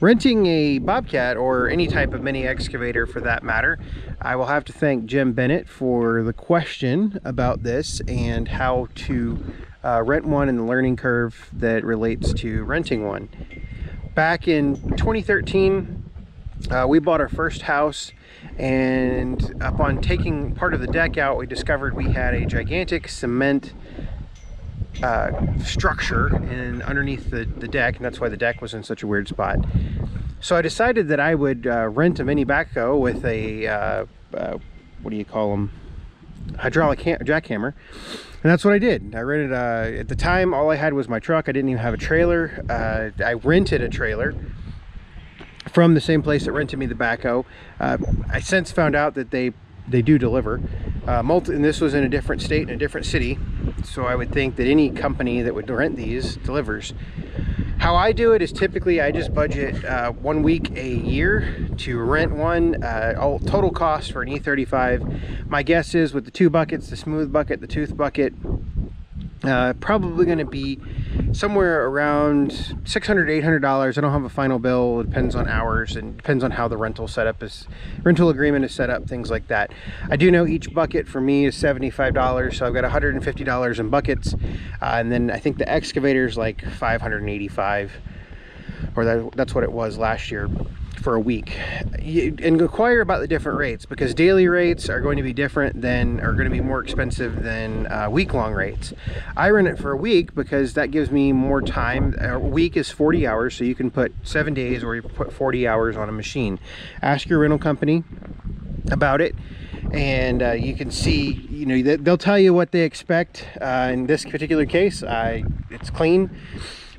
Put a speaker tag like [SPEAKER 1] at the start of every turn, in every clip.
[SPEAKER 1] Renting a Bobcat, or any type of mini excavator for that matter, I will have to thank Jim Bennett for the question about this and how to rent one and the learning curve that relates to renting one. Back in 2013, we bought our first house, and upon taking part of the deck out, we discovered we had a gigantic cement structure underneath the deck, and that's why the deck was in such a weird spot. So I decided that I would rent a mini backhoe with a what do you call them, hydraulic jackhammer, and that's what I did. I rented at the time all I had was my truck. I didn't even have a trailer. I rented a trailer from the same place that rented me the backhoe. I since found out that they do deliver. And this was in a different state, in a different city, so I would think that any company that would rent these delivers. How I do it is typically I just budget 1 week a year to rent one. Total cost for an E35, my guess is, with the 2 buckets, the smooth bucket, the tooth bucket, probably going to be somewhere around $600 to $800. I don't have a final bill. It depends on hours and depends on how the rental agreement is set up, things like that. I do know each bucket for me is $75, so I've got $150 in buckets, and then I think the excavator is like $585, or that's what it was last year for a week. And inquire about the different rates, because daily rates are going to be different than, are going to be more expensive than week-long rates. I rent it for a week because that gives me more time. A week is 40 hours, so you can put 7 days or you put 40 hours on a machine. Ask your rental company about it, and you can see, you know, they'll tell you what they expect. In this particular case, it's clean.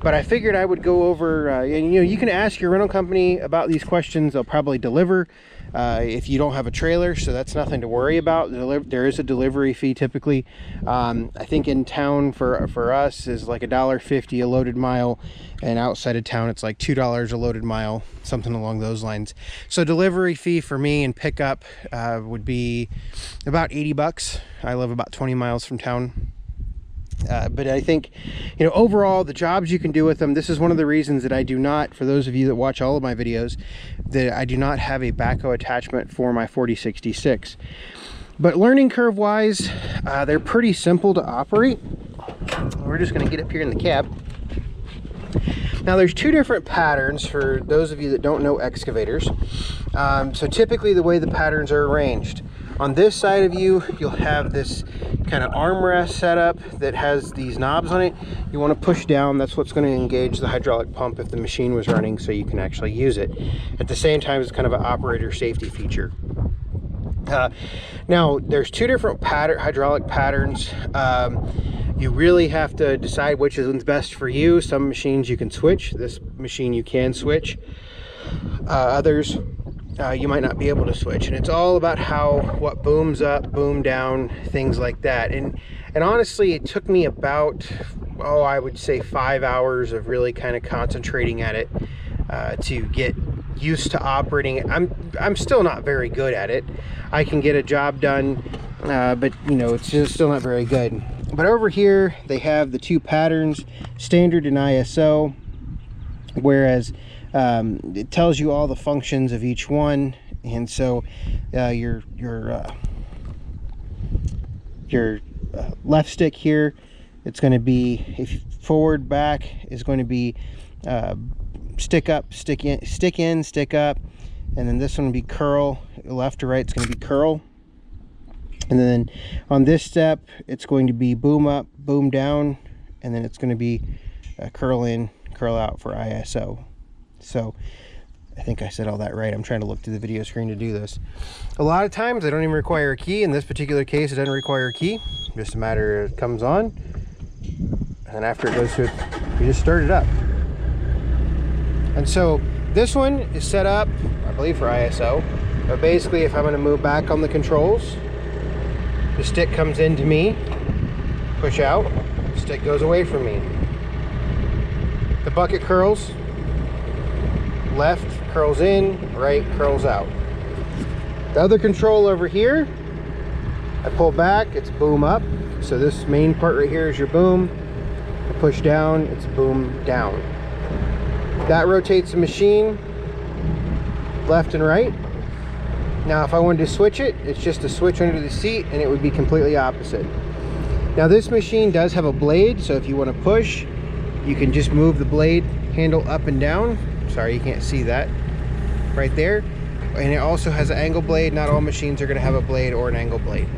[SPEAKER 1] But I figured I would go over, and you know, you can ask your rental company about these questions. They'll probably deliver if you don't have a trailer, so that's nothing to worry about. There is a delivery fee typically. I think in town for us is like $1.50 a loaded mile, and outside of town it's like $2 a loaded mile, something along those lines. So delivery fee for me and pickup would be about 80 bucks. I live about 20 miles from town. But I think, you know, overall, the jobs you can do with them, this is one of the reasons that I do not, for those of you that watch all of my videos, that I do not have a backhoe attachment for my 4066. But learning curve wise, they're pretty simple to operate. We're just going to get up here in the cab. Now there's 2 different patterns for those of you that don't know excavators. So typically the way the patterns are arranged, on this side of you, you'll have this kind of armrest setup that has these knobs on it. You want to push down, that's what's going to engage the hydraulic pump if the machine was running, so you can actually use it. At the same time, it's kind of an operator safety feature. Now, there's 2 different hydraulic patterns. You really have to decide which is best for you. Some machines you can switch. This machine you can switch. Others you might not be able to switch, and it's all about what booms up, boom down, things like that. And honestly, it took me about, I would say 5 hours of really kind of concentrating at it to get used to operating it. I'm still not very good at it. I can get a job done, but you know, it's just still not very good. But over here they have the 2 patterns, standard and ISO, whereas it tells you all the functions of each one. And so your left stick here, it's going to be, if forward, back is going to be stick up, stick in, stick up, and then this one will be curl. Left to right, it's going to be curl. And then on this step, it's going to be boom up, boom down, and then it's going to be curl in, curl out for ISO. So I think I said all that right. I'm trying to look through the video screen to do this. A lot of times they don't even require a key. In this particular case, it doesn't require a key. Just a matter of it comes on, and after it goes through, you just start it up. And so this one is set up, I believe, for ISO. But basically, if I'm going to move back on the controls, the stick comes into me, push out, the stick goes away from me. The bucket curls. Left curls in, right curls out. The other control over here, I pull back, it's boom up. So this main part right here is your boom. I push down, it's boom down. That rotates the machine. left and right. Now if I wanted to switch it, it's just a switch under the seat and it would be completely opposite. Now this machine does have a blade, so if you want to push, you can just move the blade handle up and down. Sorry, you can't see that right there. And it also has an angle blade. Not all machines are going to have a blade or an angle blade.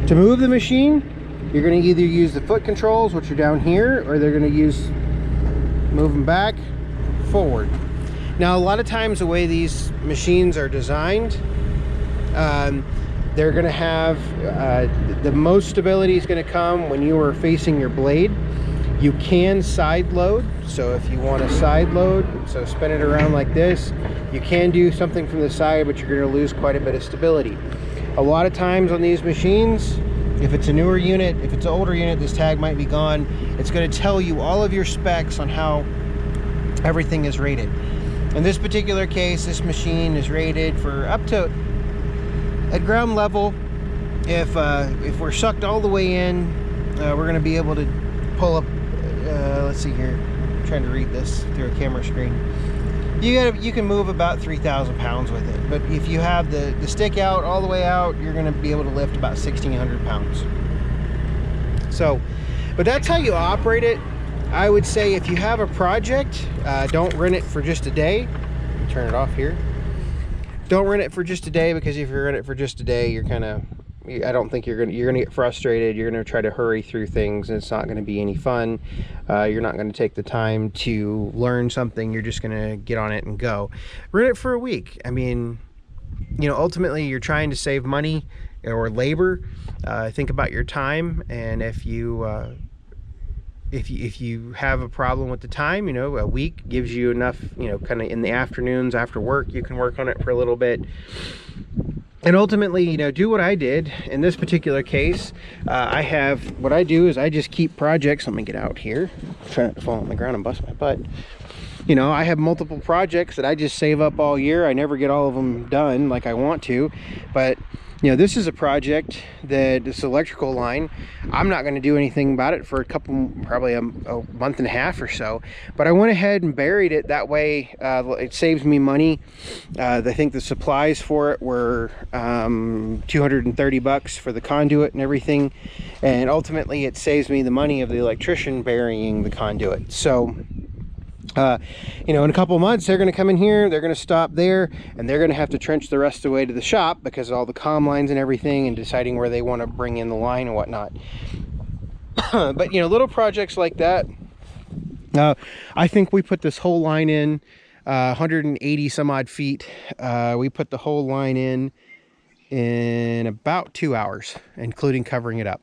[SPEAKER 1] To move the machine, you're going to either use the foot controls, which are down here, or they're going to use move them back, forward. Now a lot of times the way these machines are designed, they're going to have the most stability is going to come when you are facing your blade. You can side load, so if you want to side load, so spin it around like this, you can do something from the side, but you're going to lose quite a bit of stability. A lot of times on these machines, if it's a newer unit, if it's an older unit, this tag might be gone. It's going to tell you all of your specs on how everything is rated. In this particular case, this machine is rated for up to, at ground level, if we're sucked all the way in, we're going to be able to pull up, let's see here, I'm trying to read this through a camera screen. You can move about 3,000 pounds with it, but if you have the stick out all the way out, you're going to be able to lift about 1,600 pounds. So, but that's how you operate it. I would say if you have a project, don't rent it for just a day. Turn it off here. Don't rent it for just a day, because if you rent it for just a day, you're kind of, I don't think you're gonna get frustrated. You're gonna try to hurry through things, and it's not gonna be any fun. You're not gonna take the time to learn something. You're just gonna get on it and go. Rent it for a week. I mean, you know, ultimately you're trying to save money or labor. Think about your time, and if you have a problem with the time, you know, a week gives you enough, you know, kind of in the afternoons after work, you can work on it for a little bit. And ultimately, you know, do what I did in this particular case. What I do is I just keep projects. Let me get out here. I'm trying not to fall on the ground and bust my butt. You know, I have multiple projects that I just save up all year. I never get all of them done like I want to, but you know, this is a project that this electrical line, I'm not going to do anything about it for probably a month and a half or so, but I went ahead and buried it. That way it saves me money. I think the supplies for it were $230 for the conduit and everything, and ultimately it saves me the money of the electrician burying the conduit. So you know, in a couple of months they're going to come in here, they're going to stop there, and they're going to have to trench the rest of the way to the shop because of all the comm lines and everything, and deciding where they want to bring in the line and whatnot. But you know, little projects like that, I think we put this whole line in 180 some odd feet. We put the whole line in about 2 hours, including covering it up.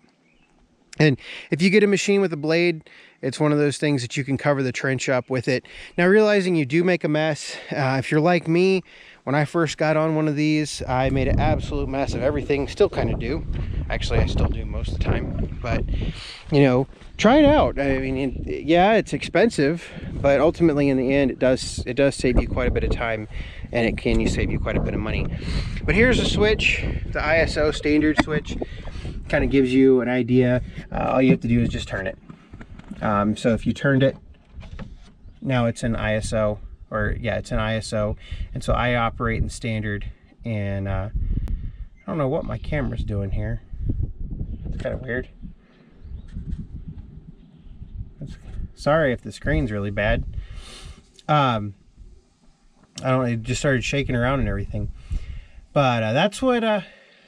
[SPEAKER 1] And if you get a machine with a blade, it's one of those things that you can cover the trench up with it. Now, realizing you do make a mess, if you're like me, when I first got on one of these, I made an absolute mess of everything. Still kind of do. Actually, I still do most of the time. But, you know, try it out. I mean, yeah, it's expensive, but ultimately in the end, it does save you quite a bit of time, and it can save you quite a bit of money. But here's a switch, the ISO standard switch. Kind of gives you an idea. All you have to do is just turn it. So if you turned it, now it's in ISO, or yeah, it's in ISO. And so I operate in standard, and I don't know what my camera's doing here. It's kind of weird. Sorry if the screen's really bad. I don't know, it just started shaking around and everything. But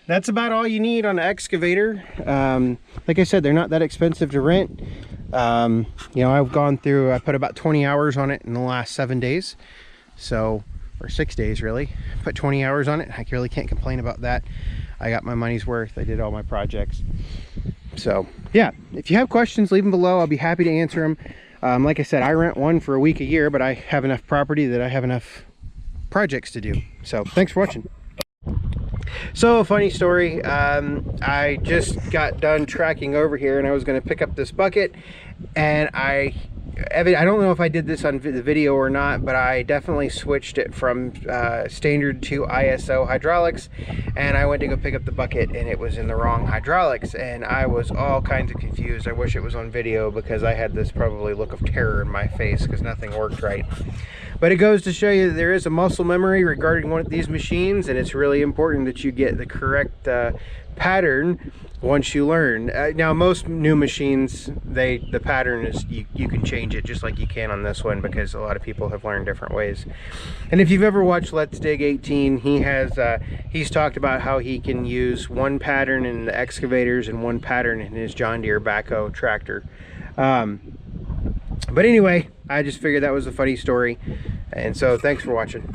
[SPEAKER 1] that's about all you need on the excavator. Like I said, they're not that expensive to rent. You know, I put about 20 hours on it in the last 7 days. So, or 6 days really. Put 20 hours on it. I really can't complain about that. I got my money's worth. I did all my projects. So, yeah, if you have questions, leave them below. I'll be happy to answer them. Like I said, I rent one for a week a year, but I have enough property that I have enough projects to do. So, thanks for watching. So, a funny story, I just got done tracking over here, and I was going to pick up this bucket, and I I don't know if I did this on the video or not, but I definitely switched it from standard to ISO hydraulics, and I went to go pick up the bucket and it was in the wrong hydraulics, and I was all kinds of confused. I wish it was on video because I had this probably look of terror in my face because nothing worked right. But it goes to show you that there is a muscle memory regarding one of these machines, and it's really important that you get the correct pattern once you learn. Now most new machines, the pattern is you can change it just like you can on this one, because a lot of people have learned different ways. And if you've ever watched Let's Dig 18, he's talked about how he can use one pattern in the excavators and one pattern in his John Deere backhoe tractor. But anyway, I just figured that was a funny story, and so thanks for watching.